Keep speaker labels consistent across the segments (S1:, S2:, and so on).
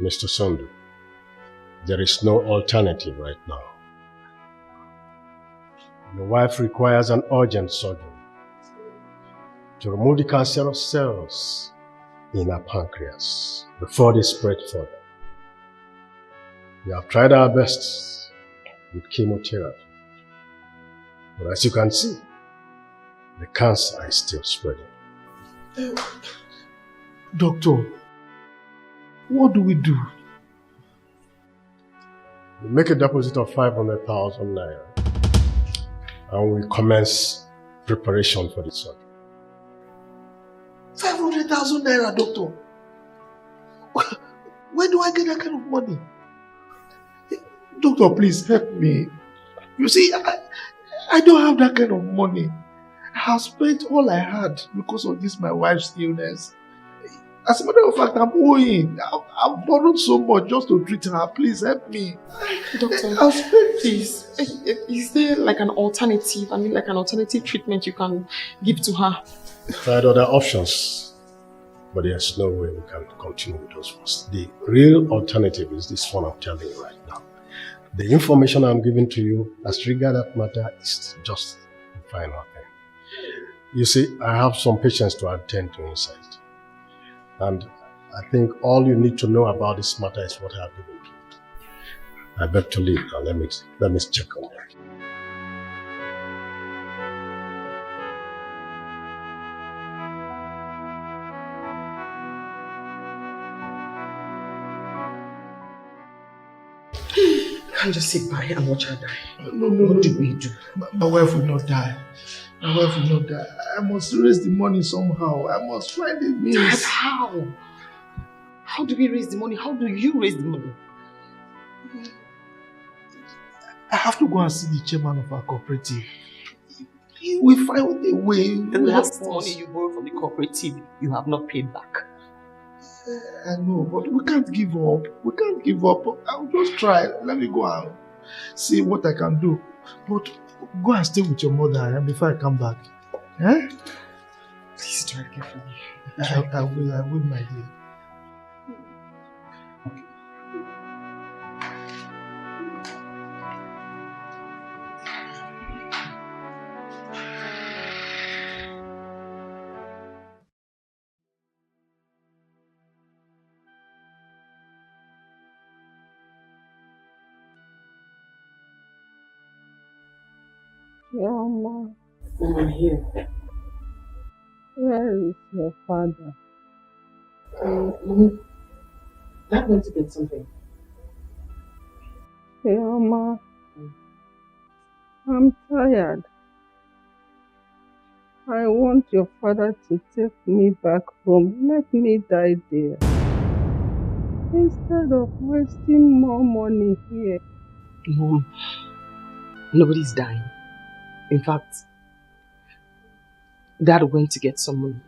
S1: Mr. Sondu, there is no alternative right now. Your wife requires an urgent surgery to remove the cancerous cells in her pancreas before they spread further. We have tried our best with chemotherapy, but as you can see, the cancer is still spreading.
S2: Doctor, what do we do?
S1: We make a deposit of 500,000 naira and we commence preparation for the surgery.
S2: 500,000 naira, doctor? Where do I get that kind of money? Doctor, please help me. You see, I don't have that kind of money. I have spent all I had because of this, my wife's illness. As a matter of fact, I'm owing. I've borrowed so much just to treat her. Please help me.
S3: Doctor, please. Is there like an alternative? I mean, like an alternative treatment you can give to her?
S1: Tried other options, but there's no way we can continue with those ones. The real alternative is this one I'm telling you right now. The information I'm giving to you as regards that matter is just the final thing. You see, I have some patients to attend to inside. And I think all you need to know about this matter is what I have given to you. I beg to leave now. Let me check on that.
S3: Can't just sit by and watch her die.
S2: No.
S3: What do we do?
S2: My wife will not die. My wife will not die. I must raise the money somehow. I must find a means.
S3: Dad, how? How do we raise the money? How do you raise the money?
S2: I have to go and see the chairman of our cooperative. He will find a way.
S3: The last money you borrowed from the cooperative, you have not paid back.
S2: I know, but we can't give up. We can't give up. I'll just try. Let me go and see what I can do. But go and stay with your mother before I come back. Eh?
S3: Please try to get for me.
S2: I will, my dear.
S4: Mama,
S3: I'm here.
S4: where is your father?
S3: Mommy, Dad went to get something.
S4: Mama, I'm tired. I want your father to take me back home. Let me die there. Instead of wasting more money here.
S3: Mom, nobody's dying. In fact, Dad went to get some money.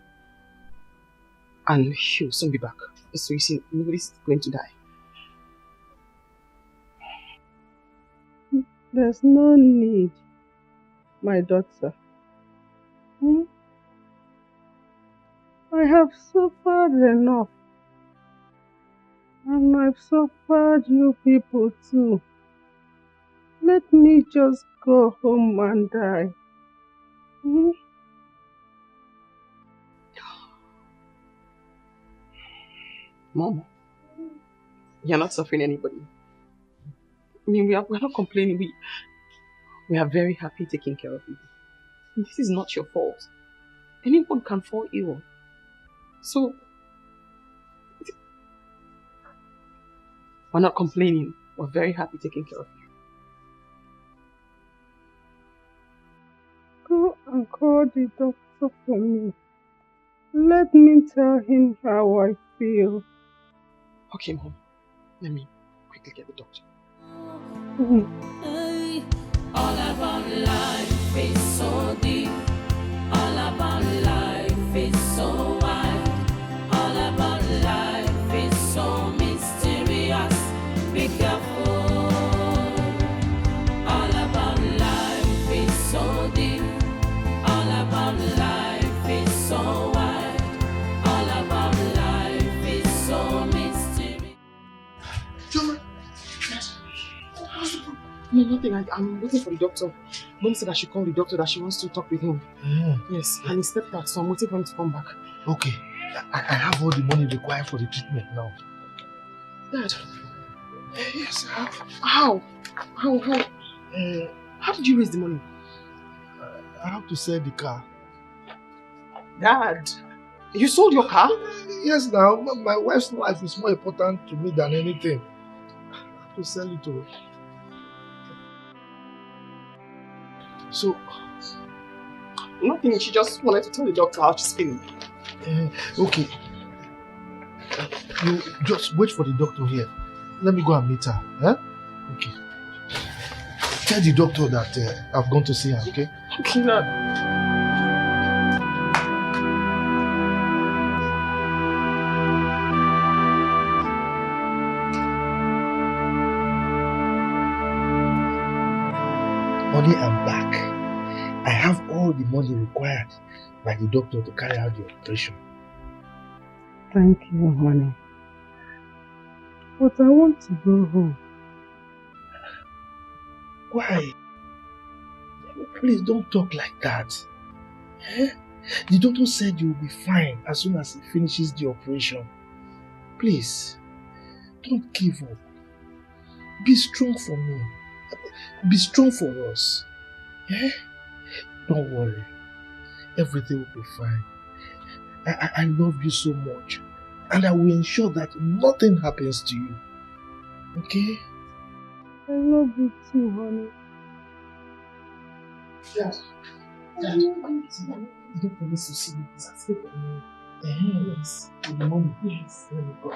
S3: And he'll soon be back. So you see, nobody's going to die.
S4: There's no need, my daughter. I have suffered enough. And I've suffered you people too. Let me just go home and die.
S3: Mom, you're not suffering anybody. I mean, we're not complaining. We are very happy taking care of you. This is not your fault. Anyone can fall ill. So, we're not complaining. We're very happy taking care of you.
S4: Go and call the doctor for me. Let me tell him how I feel.
S3: Okay, Mom. Let me quickly get the doctor.
S5: All about life is so deep. All about life is so wide. All about life is so mysterious. Be careful. All about life is so deep. All about life is so wide. All about life is so mysterious.
S3: No, nothing. I'm waiting for the doctor. Mom said I should call the doctor, that she wants to talk with him. Yes, and he stepped out, so I'm waiting for him to come back.
S2: Okay. I have all the money required for the treatment now.
S3: Dad?
S2: Yes, I have.
S3: How? How did you raise the money?
S2: I have to sell the car.
S3: Dad, you sold your car?
S2: Yes, now. My wife's life is more important to me than anything. I have to sell it to her. So,
S3: nothing. She just wanted to tell the doctor how she's feeling.
S2: Okay. You just wait for the doctor here. Let me go and meet her. Huh? Okay. Tell the doctor that I've gone to see her, okay?
S3: Okay, Dad.
S2: Honey, I'm back. I have all the money required by the doctor to carry out the operation.
S4: Thank you, honey. But I want to go home.
S2: Why? Please don't talk like that. Eh? The doctor said you'll be fine as soon as he finishes the operation. Please, don't give up. Be strong for me. Be strong for us. Eh? Don't worry. Everything will be fine. I love you so much. And I will ensure that nothing happens to you. Okay?
S4: I love you too, honey.
S2: Yes. I love you too. The doctor needs to see me. He's asking for me. Yes. With the money, please. Let me go.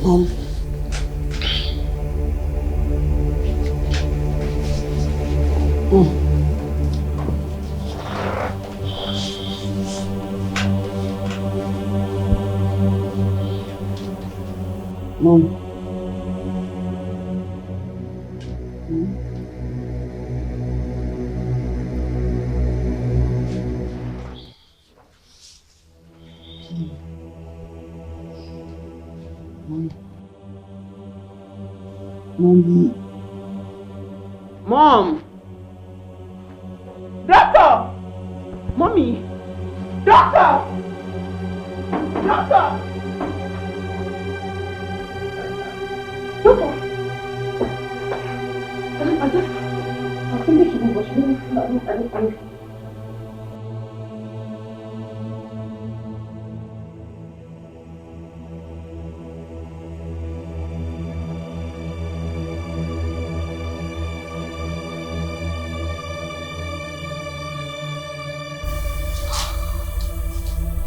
S2: Come.
S3: Mom. Mom. Mommy. Mom! Doctor! Mommy! Doctor! Doctor! Doctor! I think she was really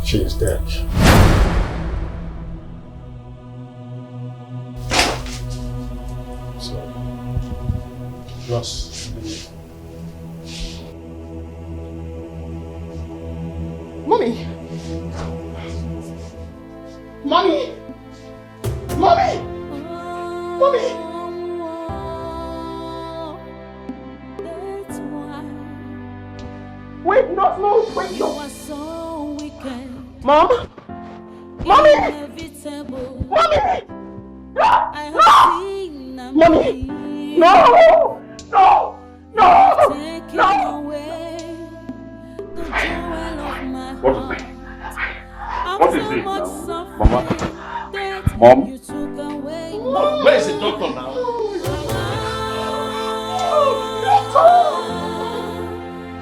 S1: She is dead. So, Ross,
S2: Mommy! Mommy! Mommy!
S5: That's why
S2: Wait, no, wait,
S5: you
S2: no!
S5: are so wicked.
S2: Mom! Mommy!
S5: Inevitable.
S2: Mommy!
S5: I have seen a
S2: Mommy!
S5: me.
S2: No! No! No!
S5: Taking
S2: No!
S5: away the jewel of my
S6: What is
S5: heart.
S6: it?
S5: I'm
S6: What is
S5: so
S6: it
S5: much
S6: now?
S5: suffering
S6: Mama?
S5: that
S6: Mom?
S5: you took away.
S2: Where is the doctor now?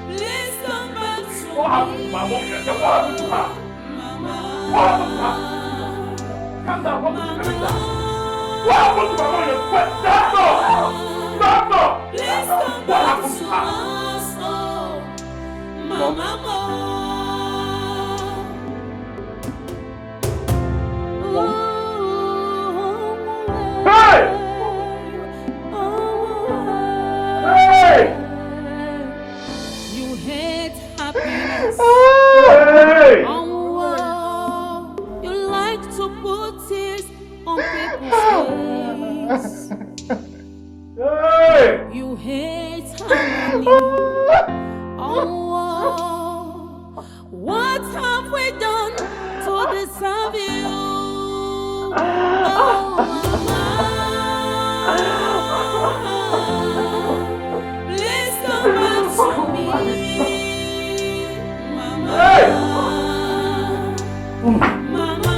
S5: Please come back to
S2: What happened to my mom? What happened to her? What happened to her? Calm down, what happened to her? What happened to my mom? Doctor! Doctor!
S5: Please come
S2: What
S5: back
S2: happened
S5: to
S2: to her?
S5: us, oh, Mama.
S2: Hey! Hey!
S5: You hate happiness.
S2: Hey!
S5: Oh, you like to put tears on people's face.
S2: Hey!
S5: You hate harmony. Oh, what have we done to deserve you? Oh, Mama, please come back to me, Mama. Mama,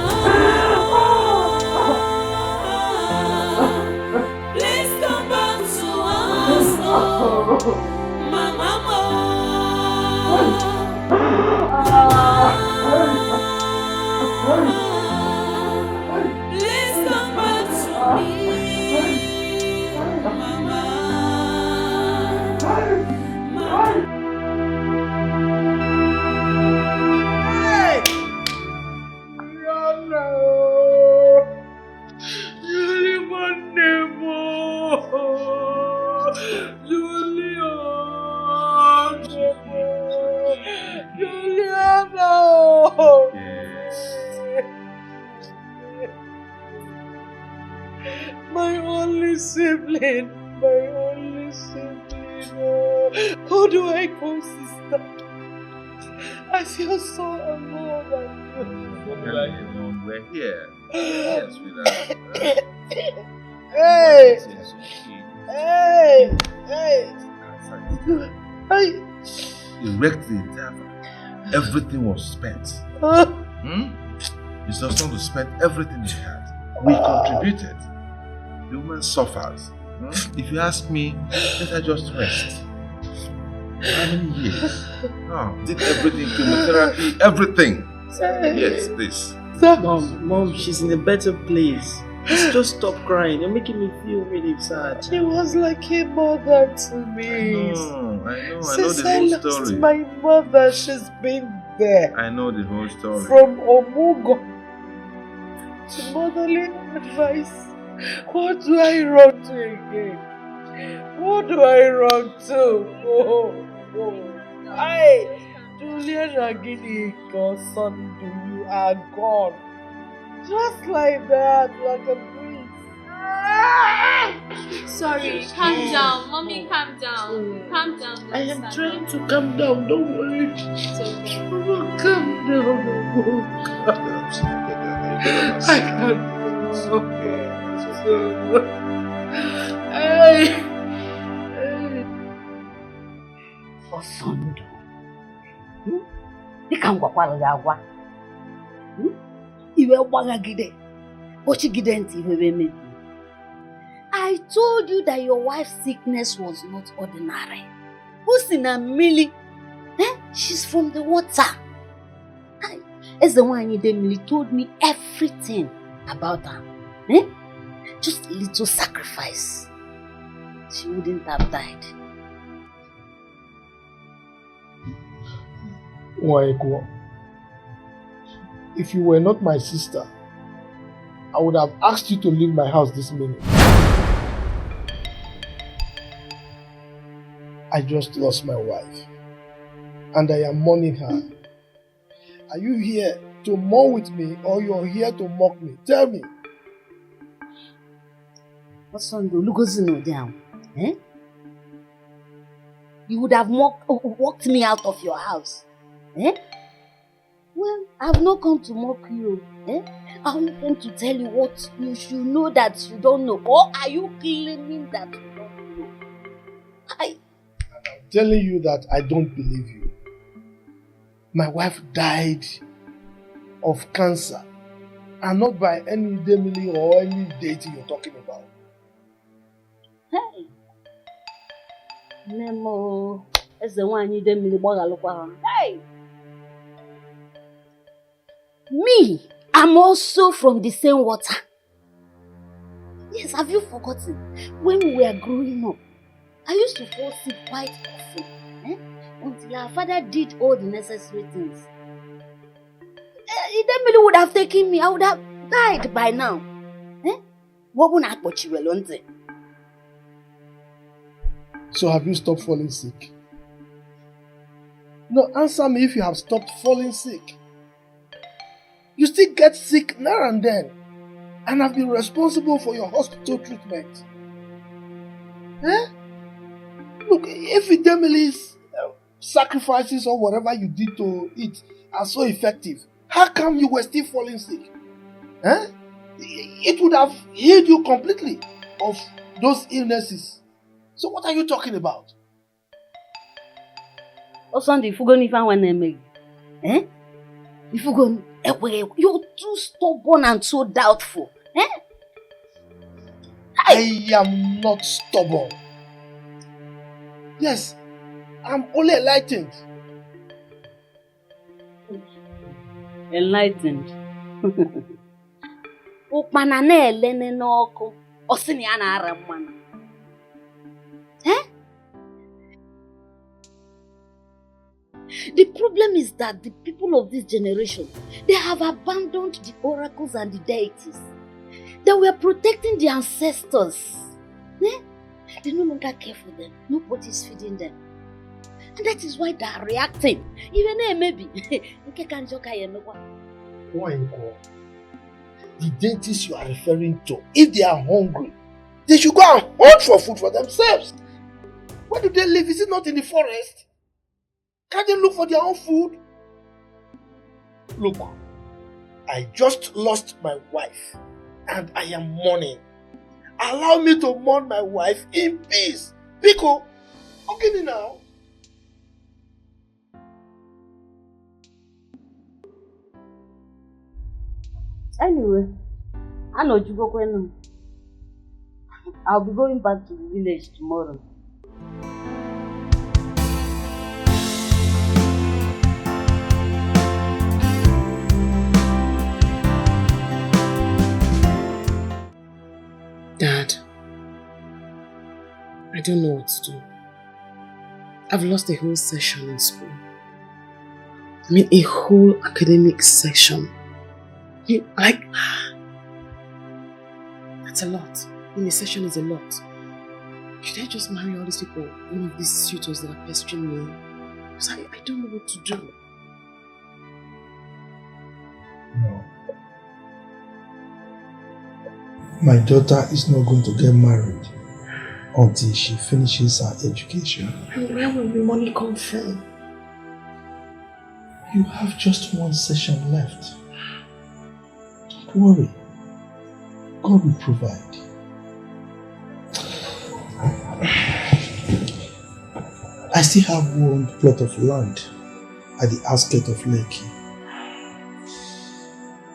S5: please come back to us, oh, Mama. Please come back to me, Mama.
S2: Hey! No! Julian Nemo! Julian! Juliano! My only sibling, my only sibling. How do I go, sister? I feel so alone.
S7: We're here. Yes, sweetheart.
S2: Hey! Hey! Hey! Hey!
S7: He wrecked the entire family. Everything was spent. His husband to spend everything he had. We contributed. The woman suffers. If you ask me, let her just rest. How many years? Did everything, chemotherapy, everything. Yes, this.
S8: Mom, she's in a better place. Just stop crying. You're making me feel really sad.
S2: She was like a mother to me.
S7: I know
S2: Since
S7: the
S2: I
S7: whole
S2: lost
S7: story.
S2: my mother, she's been there.
S7: I know the whole story.
S2: From Omugo to motherly advice. What do I run to again? What do I run to? Hey, Julian Agini, son, you are gone. Just like that, like a breeze.
S9: Sorry, calm down. Mommy, calm down. Calm down.
S8: I am trying to calm down. Don't worry.
S9: It's okay.
S2: Mama, calm down. I can't. Hey!
S10: Osondo. Dịka m gwakwara gị agwa. Iwe gbagagide. Ochigide ntị iwe mebi. I told you that your wife's sickness was not ordinary. Usina Millie, she's from the water. Eze nwaanyị Demili told me everything about her. Just a little sacrifice. She wouldn't have died.
S2: Waiko, if you were not my sister, I would have asked you to leave my house this minute. I just lost my wife, and I am mourning her. Are you here to mourn with me or you're here to mock me? Tell me.
S10: What's on the Lugosino down? Eh? You would have walked me out of your house. Eh? Well, I've not come to mock you. Eh? I only came to tell you what you should know that you don't know. Or are you claiming that you don't know?
S2: I'm telling you that I don't believe you. My wife died of cancer. And not by any demily or any deity you're talking about.
S10: Hey! Nemo, it's the one you demily boga. Hey! Me, I'm also from the same water. Yes, have you forgotten? When we were growing up, I used to fall sick quite often. Until our father did all the necessary things. Idemili would have taken me, I would have died by now.
S2: So have you stopped falling sick? No, answer me if you have stopped falling sick. You still get sick now and then and have been responsible for your hospital treatment. Look, if Idemili's sacrifices or whatever you did to it are so effective, how come you were still falling sick? It would have healed you completely of those illnesses. So what are you talking about?
S10: Osandi, if you go if I want to make, if you go, you're too stubborn and so doubtful.
S2: I am not stubborn. Yes, I'm only enlightened.
S10: Enlightened? Ukmana na elene n'ọkụ, osini ya na-ara mmanụ. The problem is that the people of this generation, they have abandoned the oracles and the deities. They were protecting the ancestors. They no longer care for them. Nobody is feeding them. And that is why they are reacting. Even maybe.
S2: The deities you are referring to, if they are hungry, they should go and hunt for food for themselves. Where do they live? Is it not in the forest? Can't they look for their own food? Look, I just lost my wife and I am mourning. Allow me to mourn my wife in peace. Pico, okay now.
S10: Anyway, I know you go when I'll be going back to the village tomorrow.
S3: Dad, I don't know what to do. I've lost a whole session in school. I mean, a whole academic session. Like, that's a lot. I mean, a session is a lot. Should I just marry all these people, one of these suitors that are pestering me? Because I don't know what to do.
S2: No. My daughter is not going to get married until she finishes her education.
S3: And where will the money come from?
S2: You have just one session left. Don't worry. God will provide. I still have one plot of land at the outskirts of Lekki.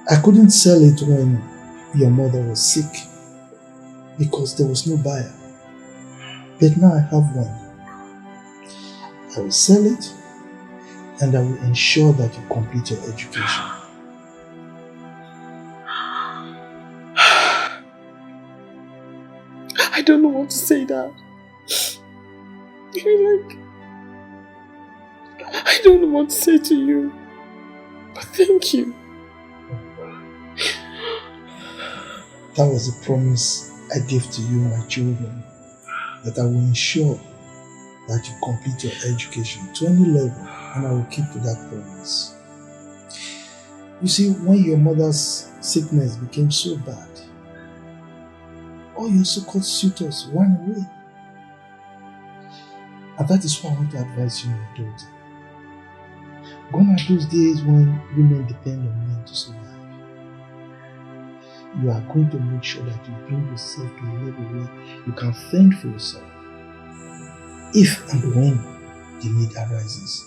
S2: I couldn't sell it when your mother was sick because there was no buyer. But now I have one. I will sell it and I will ensure that you complete your education.
S3: I don't know what to say, Dad. I don't know what to say to you. But thank you.
S2: That was a promise I gave to you, my children, that I will ensure that you complete your education to any level, and I will keep to that promise. You see, when your mother's sickness became so bad, all your so-called suitors ran away. And that is why I want to advise you, my daughter. Gone are those days when women depend on men to survive. You are going to make sure that you bring yourself to a level where you can fend for yourself. If and when the need arises,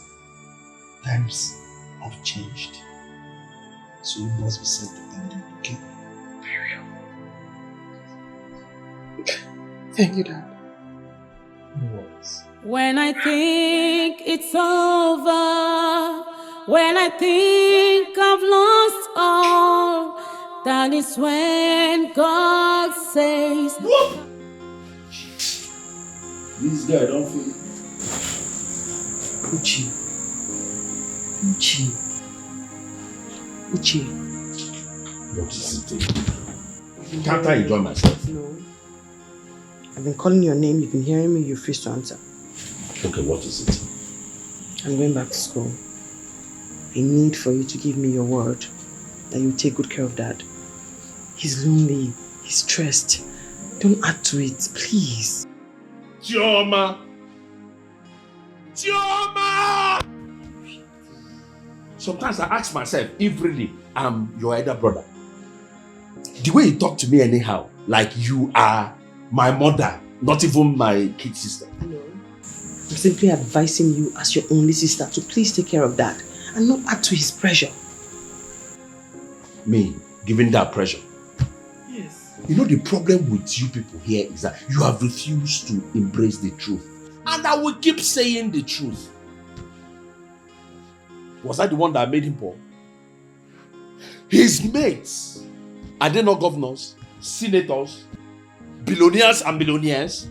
S2: times have changed. So you must be self-dependent, okay?
S3: Thank you, Dad.
S2: No worries.
S5: When I think it's over, when I think I've lost all, that is when God says,
S7: This guy don't feel.
S8: Uchi. Uchi. Uchi.
S7: What is it? Can't I enjoy myself?
S3: No. I've been calling your name, you've been hearing me, you refuse to answer.
S7: Okay, what is it?
S3: I'm going back to school. I need for you to give me your word that you take good care of Dad. He's lonely, he's stressed. Don't add to it, please.
S7: Chioma! Chioma! Sometimes I ask myself if really I'm your elder brother. The way you talk to me anyhow, like you are my mother, not even my kid sister.
S3: No. I'm simply advising you as your only sister to please take care of Dad and not add to his pressure.
S7: Me, giving that pressure.
S3: Yes.
S7: You know the problem with you people here is that you have refused to embrace the truth. And I will keep saying the truth. Was I the one that made him poor? His mates, are they not governors, senators, billionaires and millionaires?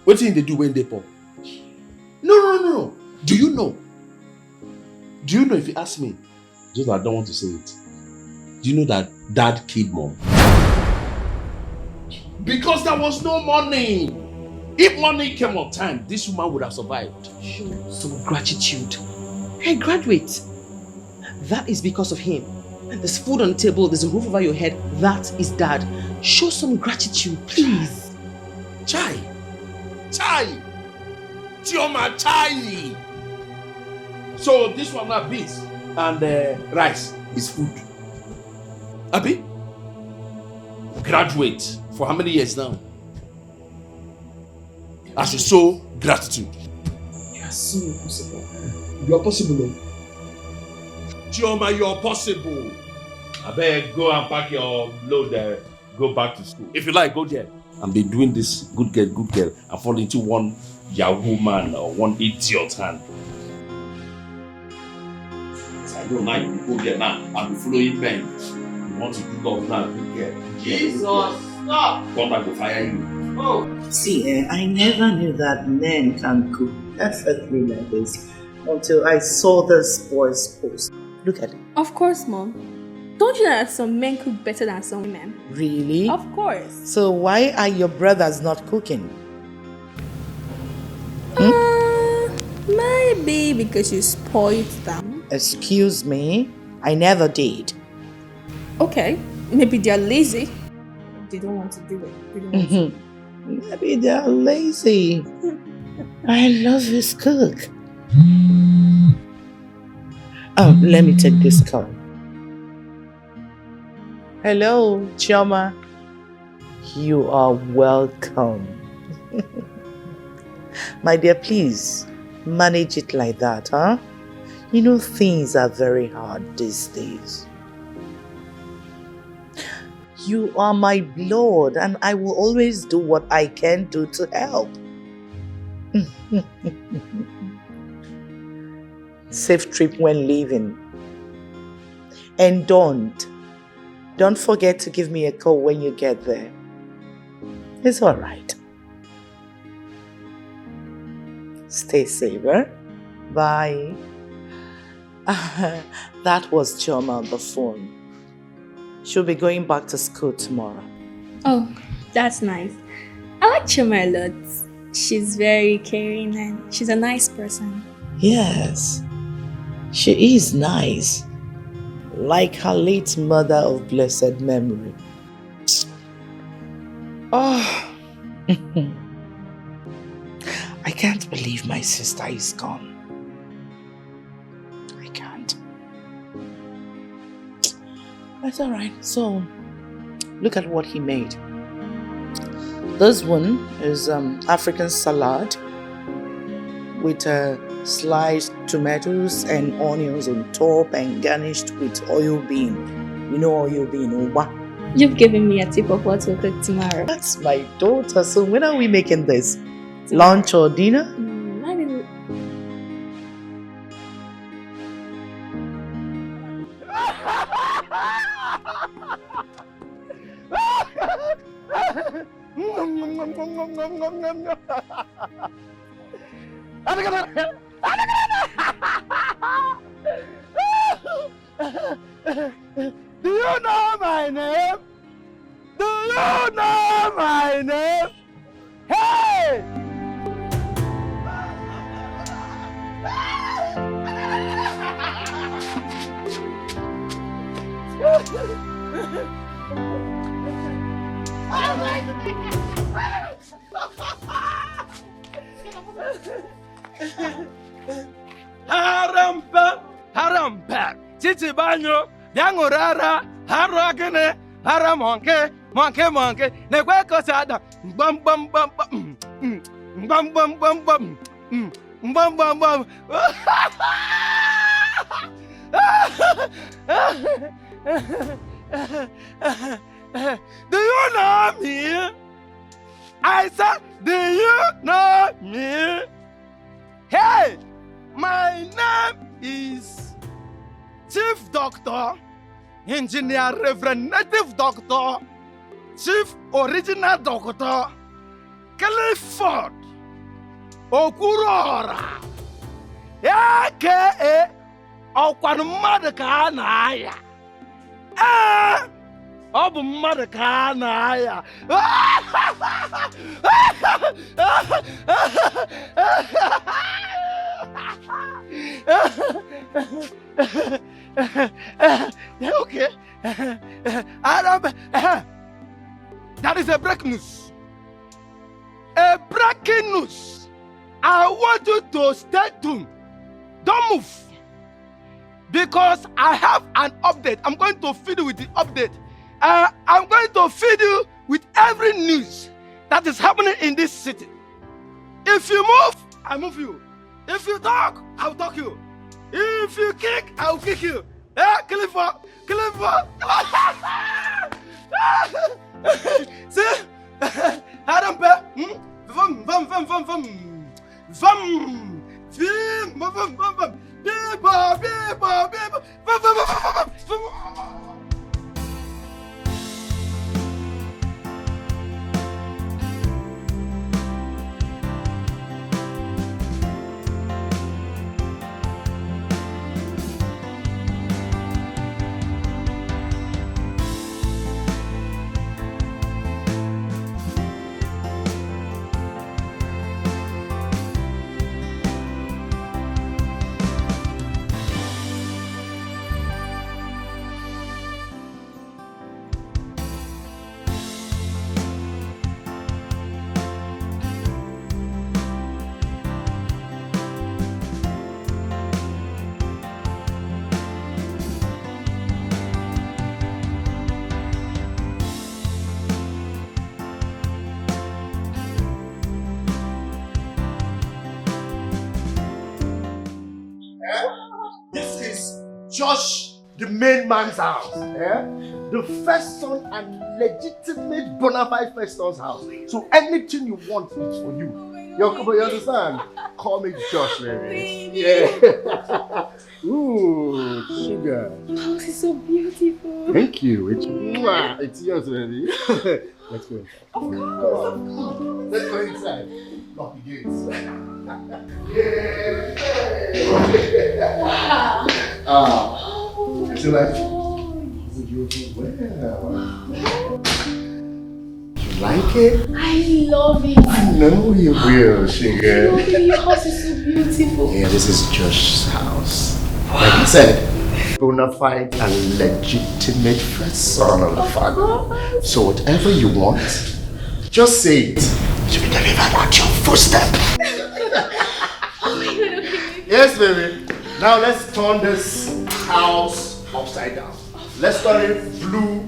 S7: What thing they do when they poor? No. Do you know? Do you know if you ask me? Just I don't want to say it. Do you know that Dad killed Mom? Because there was no money. If money came on time, this woman would have survived.
S3: Show some gratitude. Hey, graduate. That is because of him. There's food on the table, there's a roof over your head. That is Dad. Show some gratitude, please.
S7: Chai. Chioma, chai. So this one now beans and rice is food. Abi? Graduate for how many years now? As you show gratitude.
S3: You are so impossible.
S2: You are possible.
S7: Chioma, you're possible. I beg, go and pack your load there. Go back to school. If you like, go there. I've been doing this good girl. I fall into one Yahoo man or one idiot hand. So I know now you go there now. I'll be following men. You want to do God now, good girl. Jesus, stop! God, I will fire you. Oh.
S8: See, I never knew that men can cook perfectly like this until I saw this boy's post. Look at it.
S9: Of course, Mom. Don't you know that some men cook better than some women?
S6: Really?
S9: Of course.
S6: So why are your brothers not cooking?
S9: Maybe because you spoiled them.
S6: Excuse me? I never did.
S9: Okay, maybe they're lazy. They don't want to do it. They don't want to.
S6: Maybe they're lazy. I love his cook. Oh, let me take this call. Hello, Chioma. You are welcome. My dear, please manage it like that, huh? You know things are very hard these days. You are my blood and I will always do what I can do to help. Safe trip when leaving. And don't forget to give me a call when you get there. It's all right. Stay safe, eh? Bye. That was Chioma on the phone. She'll be going back to school tomorrow.
S9: Oh, that's nice. I like Chima a lot. She's very caring and she's a nice person.
S6: Yes. She is nice, like her late mother of blessed memory. Oh, I can't believe my sister is gone. I can't. That's alright. So, look at what he made. This one is African salad with sliced tomatoes and onions on top and garnished with oil bean. You know oil bean, Oba?
S9: You've given me a tip of what to cook tomorrow.
S6: That's my daughter. So when are we making this?
S9: Tomorrow.
S6: Lunch or dinner?
S9: I didn't.
S11: Do you know my name? Do you know my name? Hey! Harampa, harampa, chichi banyo, biangorara, haragene, haramonke, monke, negwe kosada, bum bum bum bum, bum bum bum bum, bum bum bum. Do you know me? I said, do you know me? Hey, my name is Chief Doctor, Engineer Reverend Native Doctor, Chief Original Doctor, Clifford Okurora, aka Okwanmadaka Naya. Obu mmadụ ka a na-aya. Okay. That is a breaking news. A breaking news. I want you to stay tuned. Don't move. Because I have an update. I'm going to feed you with the update. I'm going to feed you with every news that is happening in this city. If you move, I move you. If you talk, I'll talk you. If you kick, I'll kick you. Clifford. See? I don't pay.
S1: Josh, the main man's house. The first son and legitimate bona fide first son's house. So anything you want is for you. You understand? Call me Josh, baby. Yeah. Ooh, sugar.
S9: Your house is so beautiful.
S1: Thank you. It's yours, baby. Let's go inside.
S9: Of course.
S1: Let's go inside. Lock the gates.
S9: Wow.
S1: I feel like you You like it?
S9: I love it.
S1: I know you will, sugar.
S9: Your house is so beautiful.
S1: Yeah, this is Josh's house.
S12: Like I said, bona fide and legitimate first son of the family. So whatever you want, just say it. To be delivered at your footstep.
S9: Oh my god, okay.
S12: Yes, baby. Now let's turn this house upside down. Let's turn it blue,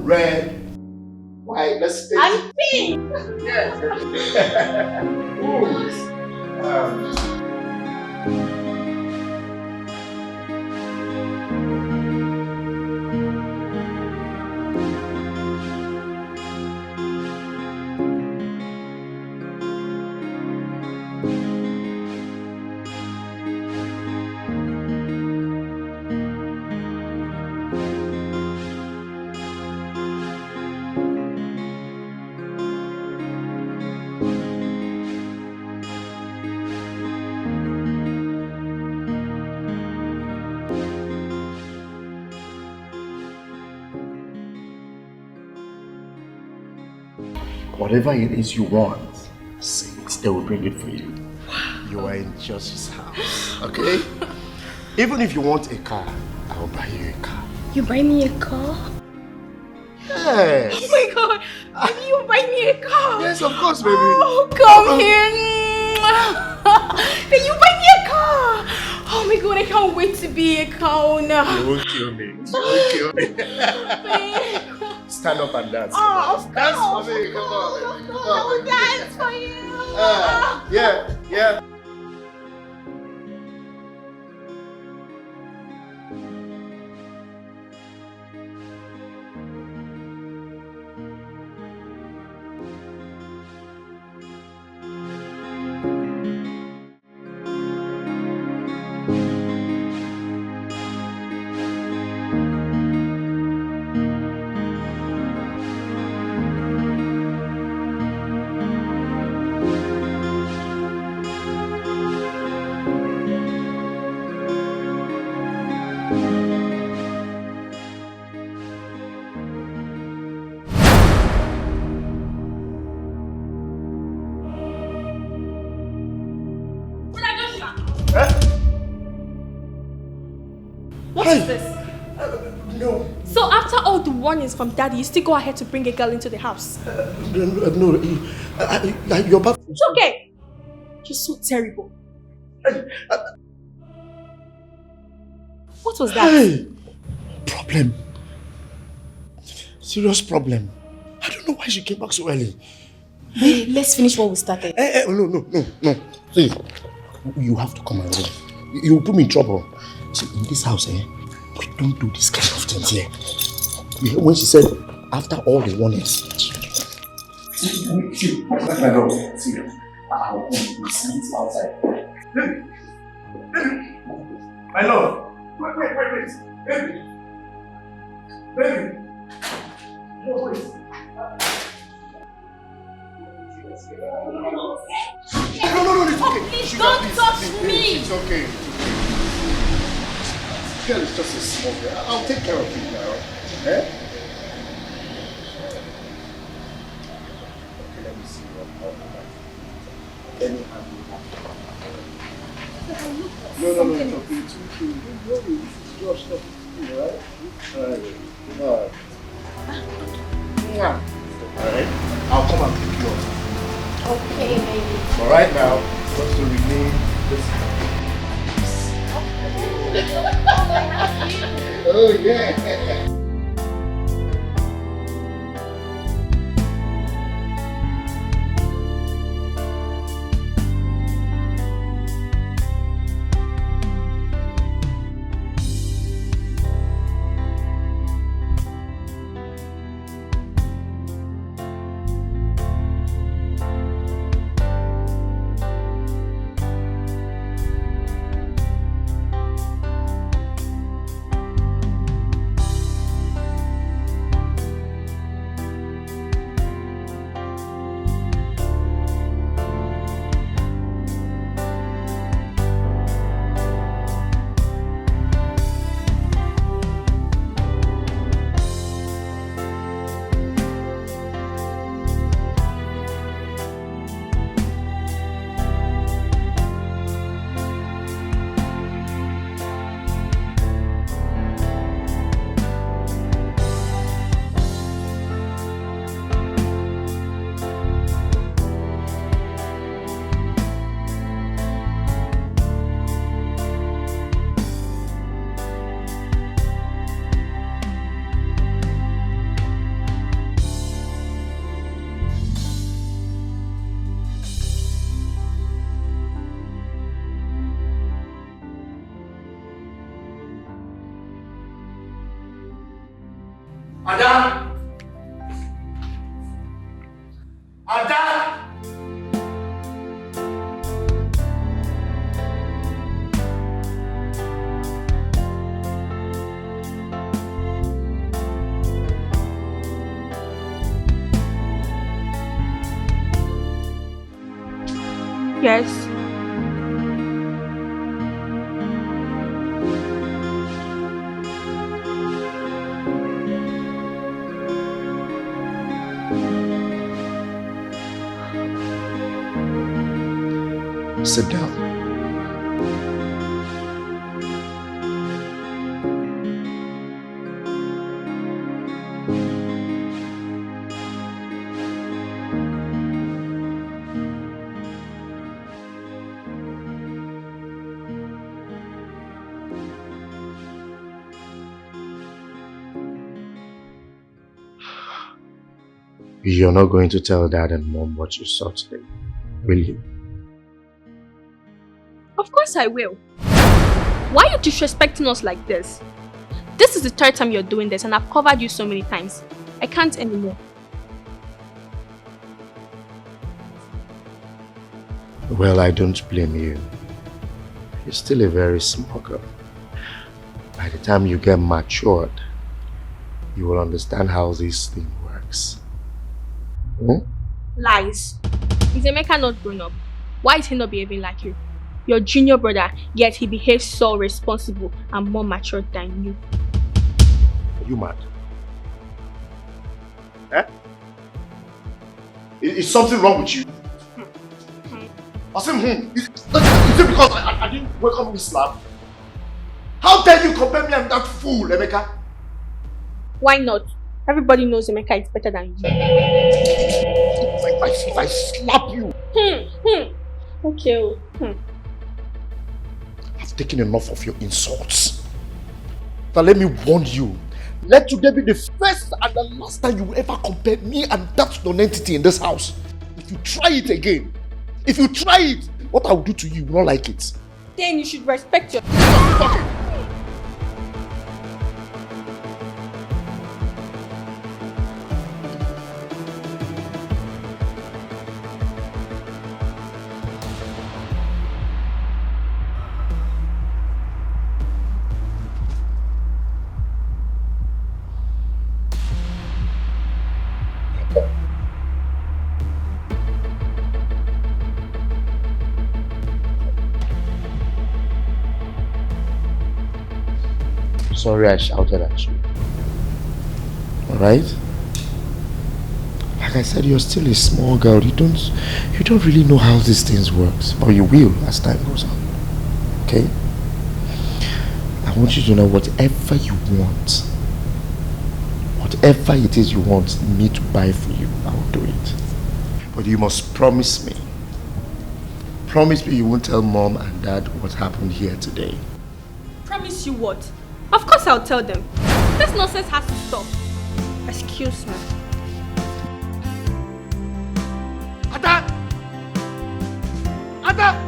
S12: red, white. Let's take
S9: I'm pink!
S12: Yes. Whatever it is you want, say it. They will bring it for you. You are in Josh's house, okay? Even if you want a car, I will buy you a car.
S9: You buy me a car?
S12: Yes.
S9: Oh my god, baby, you buy me a car?
S12: Yes, of course, baby.
S9: Oh, come here. Then you buy me a car. Oh my god, I can't wait to be a car owner.
S12: You won't kill me. You won't kill me. Stand up and dance.
S9: Oh, of course.
S12: Dance for me. Come on, baby. Come on.
S9: I will dance for you.
S12: Yeah.
S9: What is this?
S12: No.
S9: So after all the warnings from daddy, you still go ahead to bring a girl into the house?
S12: No, you're about...
S9: It's okay. You're so terrible. What was that?
S12: Hey! Problem. Serious problem. I don't know why she came back so early.
S9: Hey, let's finish what we started.
S12: No. See, you have to come around. You will put me in trouble. See, in this house, we don't do this kind of things here. When she said, after all the warnings. See, my dog. See, I'll sleep outside. Baby! My love! Wait. Baby! No, wait. No, it's okay.
S9: Please don't touch me!
S12: It's okay. Girl is just a small girl. I'll take care of you now. Eh? Okay, let me see what Let me handle that. No, it's okay. It's okay. Don't worry. This is your stuff. Alright? Alright? I'll come and pick you up.
S9: Okay, baby.
S12: But right now, just to remain this happy. Oh, yeah. Ada! Ada!
S9: Yes.
S12: Sit down. You're not going to tell Dad and Mom what you saw today, will you?
S9: Of course I will. Why are you disrespecting us like this? This is the third time you're doing this and I've covered you so many times. I can't anymore.
S12: Well, I don't blame you. You're still a very small girl. By the time you get matured, you will understand how this thing works. Hmm?
S9: Lies. Is Emeka not grown up? Why is he not behaving like you? Your junior brother, yet he behaves so responsible and more mature than you.
S12: Are you mad? Eh? Is something wrong with you? I said, is it because I didn't welcome this slap? How dare you compare me and that fool, Emeka?
S9: Why not? Everybody knows Emeka is better than you.
S12: If I slap you.
S9: Okay.
S12: I've taken enough of your insults. Now let me warn you. Let today be the first and the last time you will ever compare me and that non-entity in this house. If you try it again, what I will do to you, you will not like it.
S9: Then you should respect your...
S12: Sorry I shouted at you. Alright? Like I said, you're still a small girl. You don't really know how these things works. But you will as time goes on. Okay? I want you to know whatever you want. Whatever it is you want me to buy for you, I will do it. But you must promise me. Promise me you won't tell Mom and Dad what happened here today.
S9: Promise you what? Of course I'll tell them. This nonsense has to stop. Excuse me.
S11: Ada! Ada!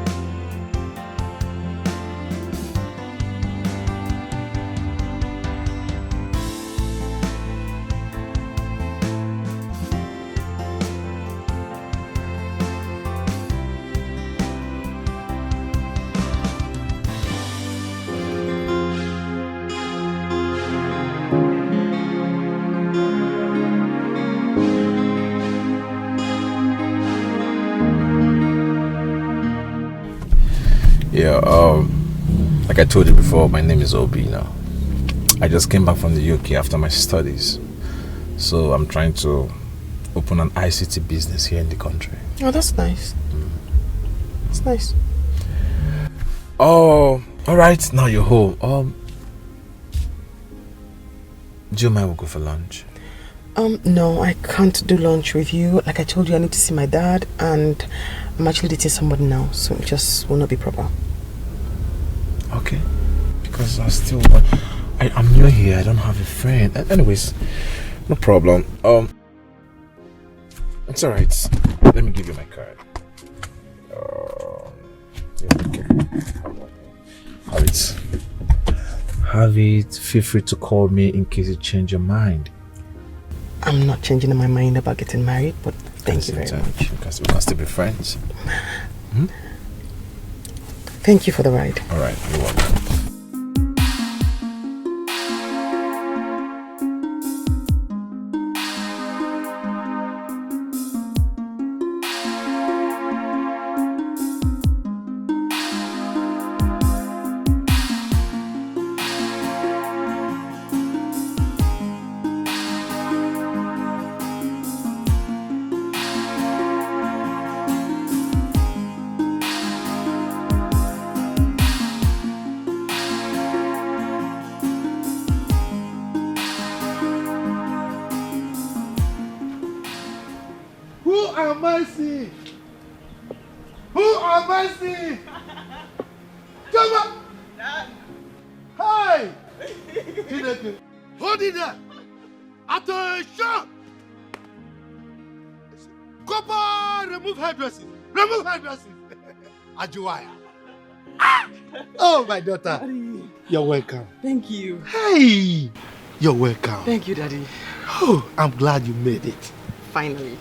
S13: Yeah, like I told you before, my name is Obi now. I just came back from the UK after my studies. So I'm trying to open an ICT business here in the country.
S3: Oh, that's nice. That's nice.
S13: Oh, alright, now you're home. Do you mind we'll go for lunch?
S3: No, I can't do lunch with you. Like I told you, I need to see my dad, and I'm actually dating somebody now, so it just will not be proper.
S13: Okay, because I'm new here. I don't have a friend. Anyways, no problem. It's alright. Let me give you my card. Yeah, okay. Have it. Feel free to call me in case you change your mind.
S3: I'm not changing my mind about getting married, but thank you very much.
S13: Because we can still be friends.
S3: Thank you for the ride.
S13: All right, you're welcome.
S2: Who am I seeing? Who am I seeing? Come on! Hey! Hold it there! Attention! Copper, remove hairdressing! Remove hairdressing! Ajuwaya. Ah! Oh, my daughter.
S3: Daddy.
S2: You're welcome.
S3: Thank you.
S2: Hey! You're welcome.
S3: Thank you, Daddy.
S2: Oh, I'm glad you made it.
S3: Finally.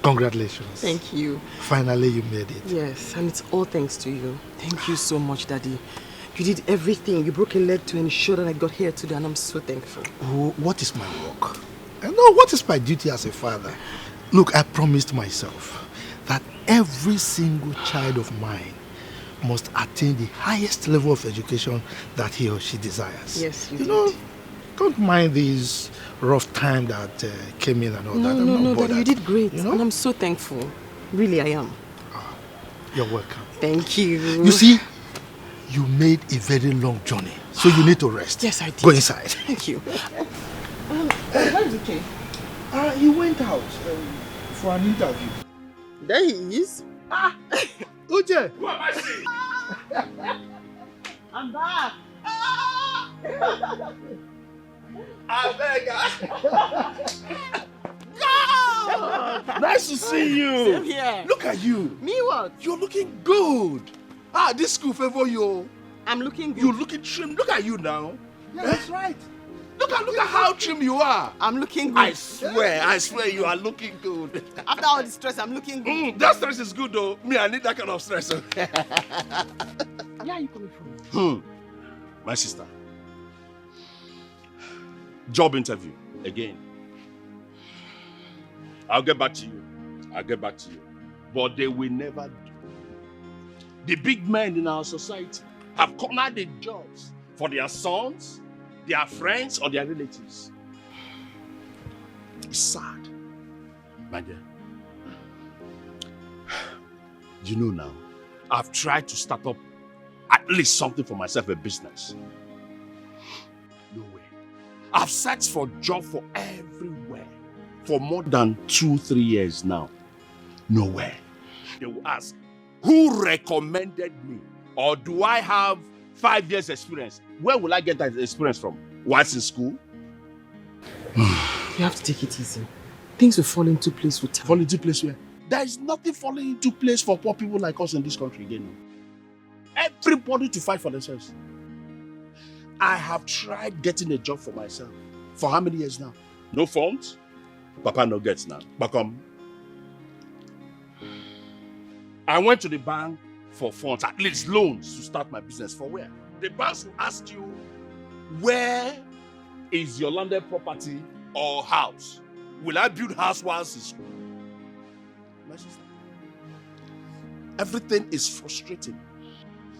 S2: Congratulations.
S3: Thank you.
S2: Finally, you made it.
S3: Yes, and it's all thanks to you. Thank you so much, Daddy. You did everything. You broke a leg to ensure that I got here today, and I'm so thankful.
S2: Oh, what is my work? No, what is my duty as a father? Look, I promised myself that every single child of mine must attain the highest level of education that he or she desires.
S3: Yes, you
S2: You
S3: did.
S2: know, don't mind these rough time that came in and all that. I'm not
S3: No,
S2: bothered.
S3: Daddy, you did great,
S2: You know?
S3: and I'm so thankful. Really, I am.
S2: You're welcome.
S3: Thank you.
S2: You see, you made a very long journey, so you need to rest.
S3: Yes, I did.
S2: Go inside.
S3: Thank you. Where is Uche?
S2: He went out for an interview.
S3: There he is.
S2: Uche!
S11: Who am I seeing?
S3: I'm back.
S11: I beg. Nice to see you.
S3: Same here.
S2: Look at you.
S3: Me what?
S2: You're looking good. This school favor you.
S3: I'm looking good.
S2: You're looking trim. Look at you now. Yeah, that's right. Look at how trim you are.
S3: I'm looking good.
S2: I swear you are looking good.
S3: After all the stress, I'm looking good.
S2: That stress is good though. Me, I need that kind of stress.
S3: Where are you coming from?
S11: My sister. Job interview again. I'll get back to you. But they will never do. The big men in our society have cornered the jobs for their sons, their friends, or their relatives. It's sad. My dear. You know now, I've tried to start up at least something for myself, a business. No way. I've searched for a job for everywhere for more than 2-3 years now. Nowhere. They will ask, who recommended me? Or do I have 5 years experience? Where will I get that experience from? Whilst in school?
S3: You have to take it easy. Things will fall into place with time.
S11: Fall into place where? There is nothing falling into place for poor people like us in this country again. Everybody to fight for themselves. I have tried getting a job for myself. For how many years now? No funds? Papa no gets now. But I went to the bank for funds, at least loans, to start my business. For where? The banks will ask you, where is your landed property or house? Will I build house whilst in school? My sister. Everything is frustrating.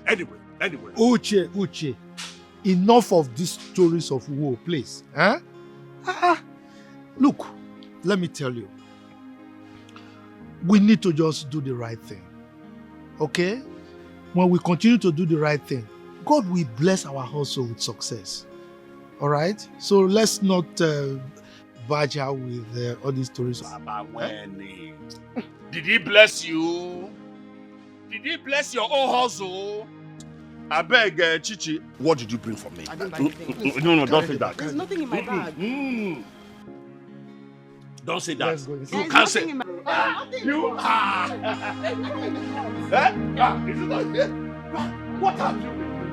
S11: Anyway.
S2: Uche, enough of these stories of woe, please. Huh? Look, let me tell you. We need to just do the right thing. Okay? When we continue to do the right thing, God will bless our hustle with success. All right? So let's not barge out with all these stories.
S11: Did he bless you? Did he bless your own hustle? I beg, Chichi, what did you bring for me?
S3: I didn't buy anything.
S11: No, don't say that.
S3: There's nothing in my bag.
S11: Don't say that.
S2: Let's go.
S11: You can't say.
S3: Nothing in my bag.
S11: You are. Is it not here? What have you been doing?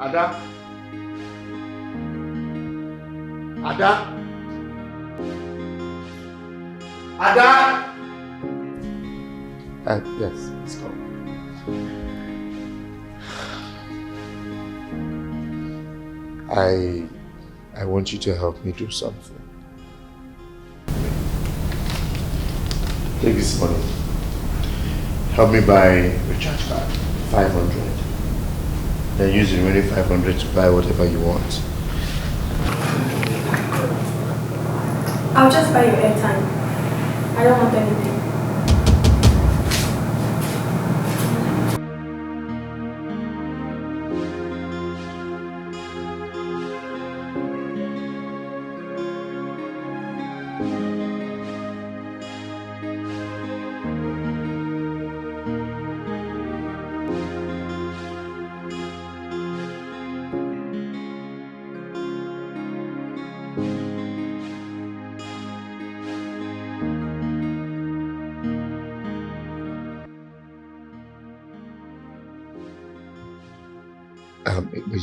S2: Ada? Ada? Ada?
S12: Yes, let's go. I want you to help me do something. Take this money. Help me buy recharge card. 500. Then use the remaining 500 to buy whatever you want.
S9: I'll just buy your airtime. I don't want anything.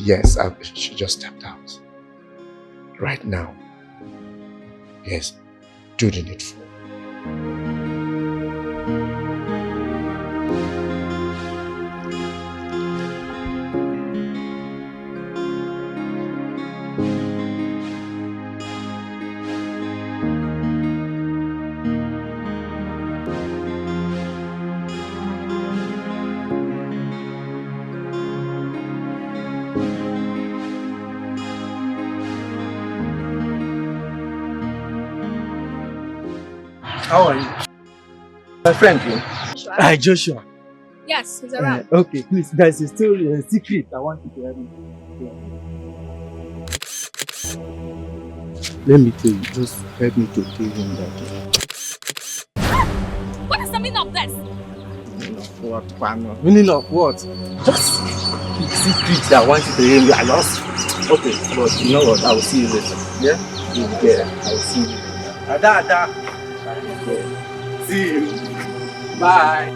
S12: Yes, she just stepped out. Right now. Yes, do the needful.
S11: How are you? My friend, Hi, Joshua.
S9: Yes, he's around.
S11: Okay, please, there's a still a secret I want you to help me. Let me tell you, just help me to tell him that.
S9: What is the meaning of this?
S11: Meaning of what, Pano? Meaning of what? Just the secret that I want you to hear me. I lost. Okay, but you know what? I will see you later. Yeah? You'll be there. I will see you later. Ada. See you. Bye.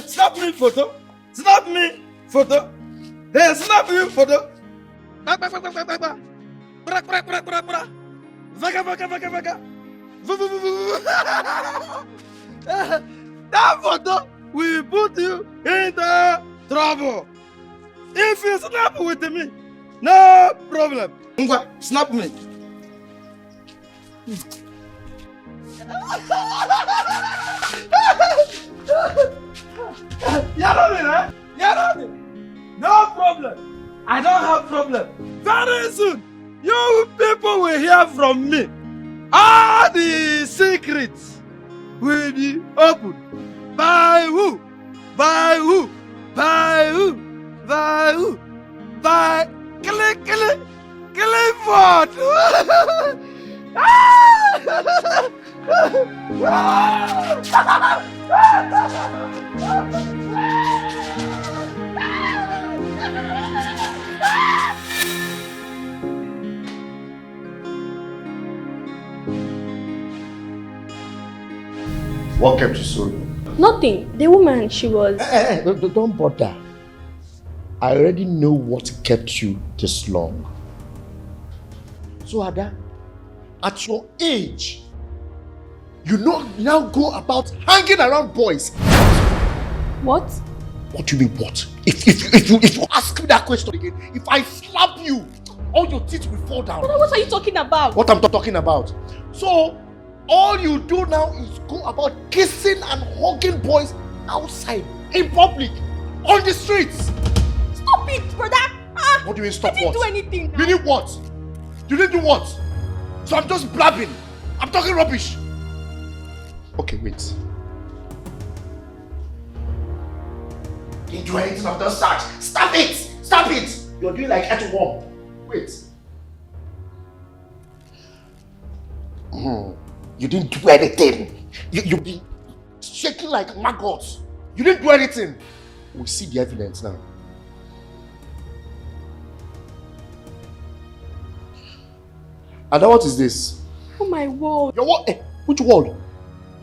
S11: Snap me photo. Snap me photo. Hey, snap you photo. That photo will put you in the trouble. If you snap with me, no problem. Snap me. No problem. I don't have problem. Very soon, you people will hear from me. All the secrets will be open. By who? By who? By who? By who? By Clifford.
S12: What kept you so long?
S9: Nothing. The woman, she was...
S12: Don't bother. I already know what kept you this long. So Ada, at your age, you now go about hanging around boys.
S9: What?
S12: What do you mean what? If you ask me that question again, if I slap you, all your teeth will fall down.
S9: Brother, what are you talking about?
S12: What I'm talking about. So, all you do now is go about kissing and hugging boys outside, in public, on the streets.
S9: Stop it, brother.
S12: What do you mean stop
S9: I didn't
S12: what?
S9: do anything now.
S12: You did what? You didn't do what? So I'm just blabbing. I'm talking rubbish. Okay, wait. Didn't do anything of that such. Stop it! Stop it! You're doing like earthworm. Wait. You didn't do anything. You've been shaking like maggots. You didn't do anything. We see the evidence now. And now what is this?
S9: Oh my word.
S12: Your wall? Which wall?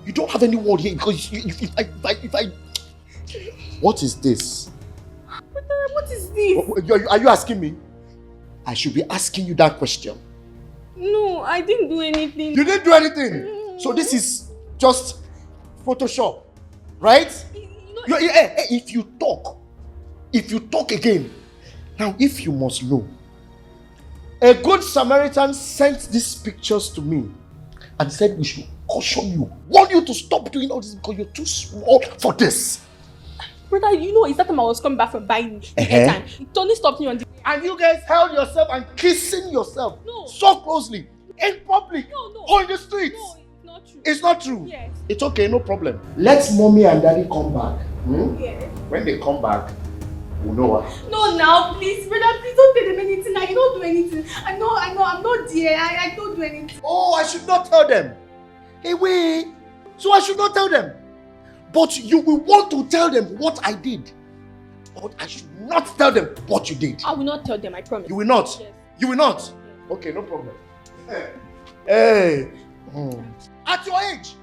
S12: You don't have any wall here because if I... What is this?
S9: What is this?
S12: Are you asking me? I should be asking you that question.
S9: No, I didn't do anything.
S12: You didn't do anything. So this is just Photoshop, right? If you talk again, now if you must know, a good Samaritan sent these pictures to me and said we should caution you, warn you to stop doing all this because you're too small for this.
S9: Brother, you know, it's that time I was coming back from buying the airtime. It only stopped me on the...
S12: And you guys held yourself and kissing yourself so closely in public or in the streets.
S9: No, it's not true.
S12: It's not true?
S9: Yes.
S12: It's okay, no problem. Let mommy and daddy come back.
S9: Yes.
S12: When they come back, we'll know what.
S9: No, now, please, brother, please don't tell them anything. I don't do anything. I know, I'm not there. I don't do anything.
S12: Oh, I should not tell them. Hey, wait. So I should not tell them. But you will want to tell them what I did. But I should not tell them what you did.
S9: I will not tell them, I promise.
S12: You will not?
S9: Yes.
S12: You will not? Okay, no problem. Hey. At your age,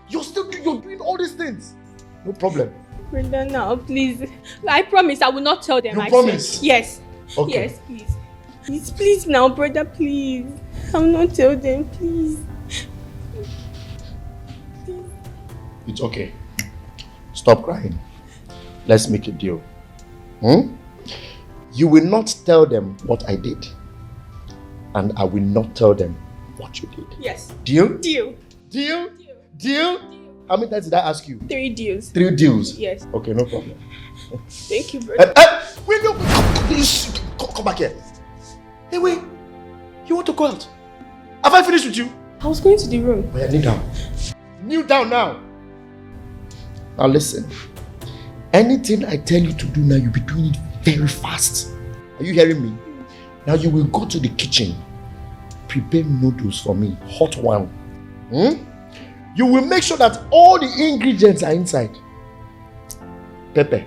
S12: you're doing all these things. No problem.
S9: Brother, now, please. I promise I will not tell them.
S12: You
S9: I
S12: promise?
S9: Said. Yes.
S12: Okay.
S9: Yes, please. Please now, brother, please. I will not tell them, please.
S12: It's okay. Stop crying. Let's make a deal. You will not tell them what I did. And I will not tell them what you did.
S9: Yes.
S12: Deal?
S9: Deal.
S12: Deal? Deal? How many times did I ask you?
S9: 3 deals.
S12: 3 deals?
S9: Yes.
S12: Okay, no problem.
S9: Thank you, brother.
S12: Will you come back here? Hey, wait. You want to go out? Have I finished with you?
S9: I was going to the room.
S12: Oh, yeah, kneel down. Kneel down now. Now listen. Anything I tell you to do now, you'll be doing it very fast. Are you hearing me? Now you will go to the kitchen. Prepare noodles for me. Hot one. You will make sure that all the ingredients are inside. Pepper,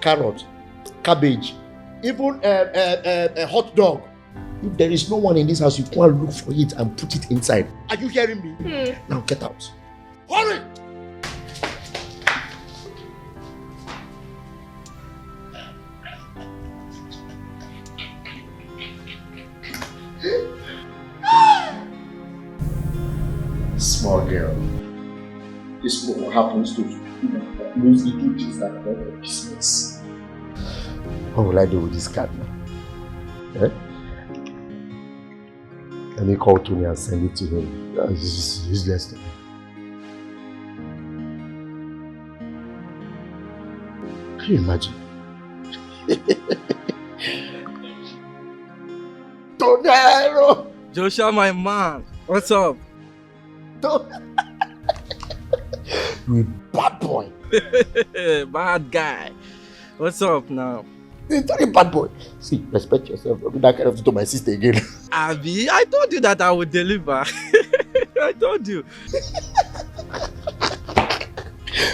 S12: carrot, cabbage, even a hot dog. If there is no one in this house, you go and look for it and put it inside. Are you hearing me? Now get out. Hurry! Small girl. This is what happens to mostly do things that are not your business. What will I do with this card now? Let me call Tony and send it to him. This is useless to me. Can you imagine? Tonero!
S11: Joshua, my man. What's up?
S12: You a bad boy.
S11: Bad guy. What's up now?
S12: You're not a bad boy. See, respect yourself. Don't do that kind of thing to my sister again.
S11: Abby, I told you that I would deliver. I told you.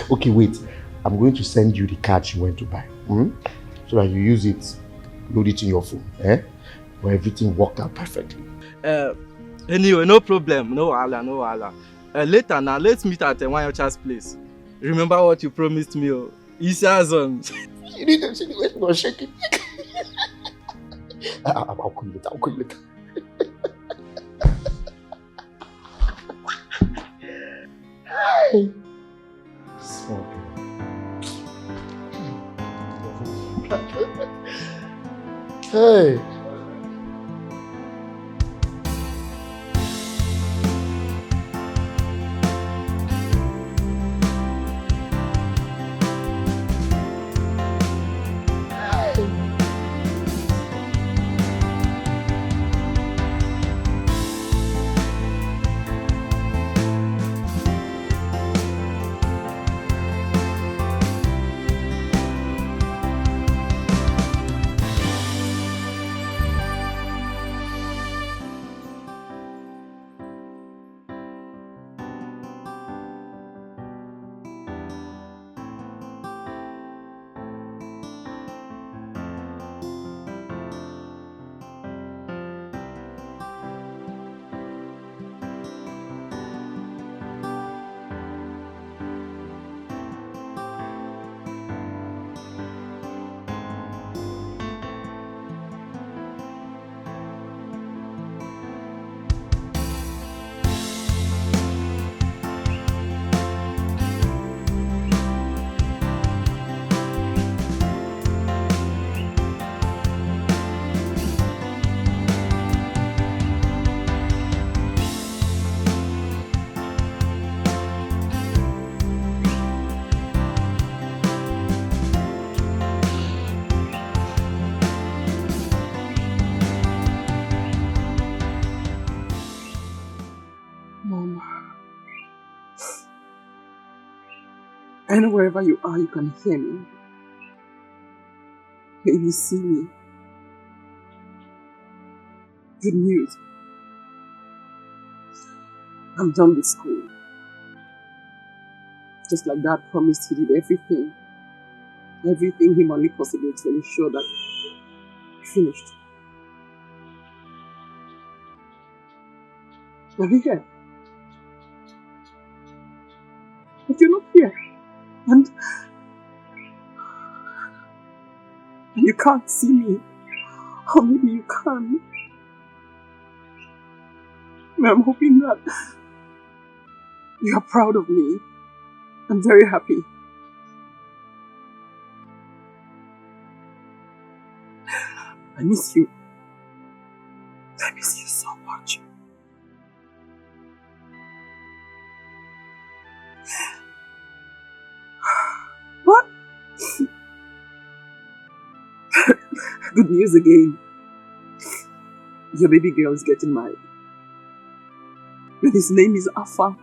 S12: Okay, wait. I'm going to send you the card you went to buy. So that you use it, load it in your phone. Where everything worked out perfectly.
S11: Anyway, no problem. No wahala, no wahala. Later now, let's meet at Wanyocha's place. Remember what you promised me, oh. Isazon.
S12: You need to see the way she was shaking. I'll call you later. I'll call you later. Hi. Small girl.
S1: Hey.
S3: I know wherever you are, you can hear me. Maybe see me. Good news. I'm done with school. Just like Dad promised, he did everything humanly possible to ensure that I finished. I'm here. But you're not here. And you can't see me. Or maybe you can. I'm hoping that you are proud of me. I'm very happy. I miss you. I miss you so much. What? Good news again. Your baby girl is getting married. And his name is Afa.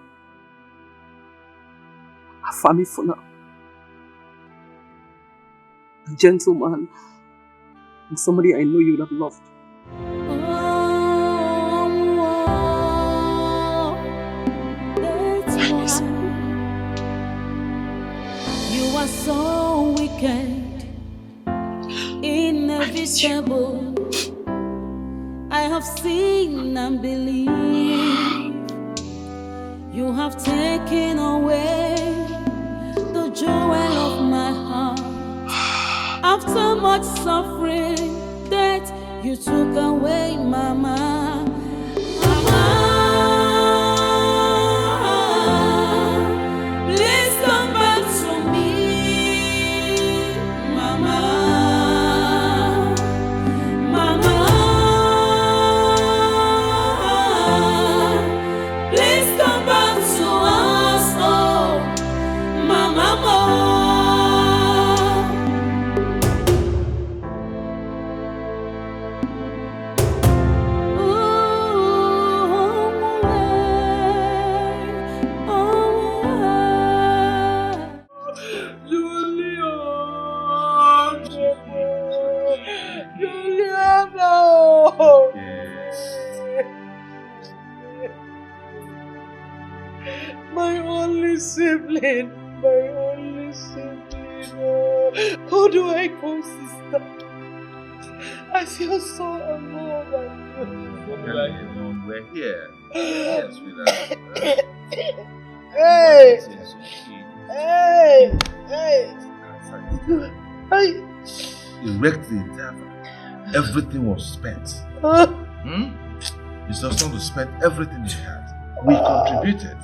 S3: Afami Funa. A gentleman. And somebody I know you would have loved.
S5: You are so wicked, inevitable. I have seen and believed. You have taken away the joy of my heart. After much suffering, that you took away, Mama. Mama, please come back to me, Mama. Mama, please come back to us, oh, Mama.
S6: My only sibling, my only sibling. Oh, how do I go, sister? I feel so alone.
S7: We're here. Yes, sweetheart.
S6: Hey! Hey!
S7: You wrecked the entire family. Everything was spent. It's just not to spend everything you had. We contributed.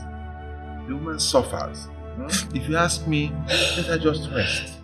S7: The woman suffers. If you ask me, let her just rest.